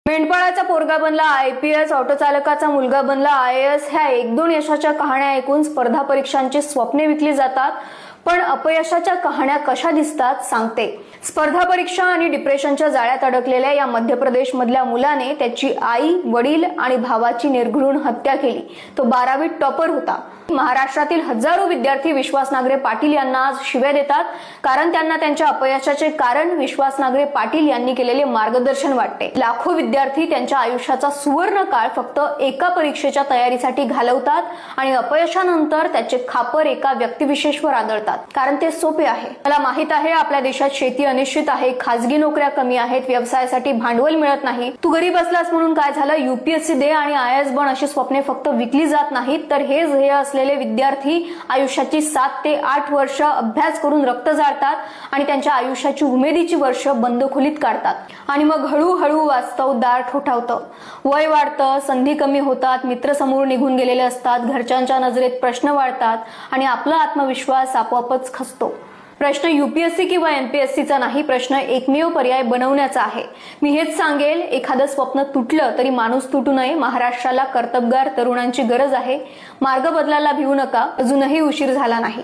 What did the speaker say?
मेंढपाळाचा पोरगा बनला IPS, ऑटो चालकाचा मुलगा बनला IAS. ह्या 1-2 यशाच्या कहाण्या ऐकून स्पर्धा परीक्षांची स्वप्ने विकली जातात. पण अपयशाच्या कहाण्या कशा दिसतात सांगते. स्पर्धा परीक्षा आणि डिप्रेशनच्या जाळ्यात अडकलेल्या या मध्य प्रदेश मधल्या मुलाने त्याची आई, वडील आणि भावाची निर्घृण हत्या केली. तो 12वीत टॉपर होता. महाराष्ट्रातील हजारो विद्यार्थी विश्वास नागरे पाटील यांना आज शिव्या देतात, कारण त्यांना त्यांच्या अपयशाचे कारण विश्वास नागरे पाटील यांनी केलेले मार्गदर्शन वाटते. लाखो विद्यार्थी त्यांच्या आयुष्याचा सुवर्ण काळ फक्त एका परीक्षेच्या तयारीसाठी घालवतात आणि अपयशानंतर त्याचे खापर एका व्यक्तिविशेषवर आदळतात, कारण ते सोपे आहे. मला माहित आहे आपल्या देशात शेती अनिश्चित आहे, खासगी नोकऱ्या कमी आहेत, व्यवसायासाठी भांडवल मिळत नाही. तू गरीब असलास म्हणून काय झालं, UPSC दे आणि IAS बन अशी स्वप्ने फक्त विकली जात नाहीत, तर हे ध्येय असलेले विद्यार्थी आयुष्याची 7 ते 8 वर्ष अभ्यास करून रक्त जाळतात आणि त्यांच्या आयुष्याची उमेदीची वर्ष बंद खोलीत काढतात. आणि मग हळूहळू वास्तव दार ठोठावतं. वय वाढतं, संधी कमी होतात, मित्र समोर निघून गेलेले असतात, घरच्यांच्या नजरेत प्रश्न वाढतात आणि आपला आत्मविश्वास आपोआपच खचतो. प्रश्न UPSC किंवा MPSCचा नाही, प्रश्न एकमेव पर्याय बनवण्याचा आहे. मी हेच सांगेल, एखादं स्वप्न तुटलं तरी माणूस तुटू नये. महाराष्ट्राला कर्तबगार तरुणांची गरज आहे. मार्ग बदलायला भिवू नका, अजूनही उशीर झाला नाही.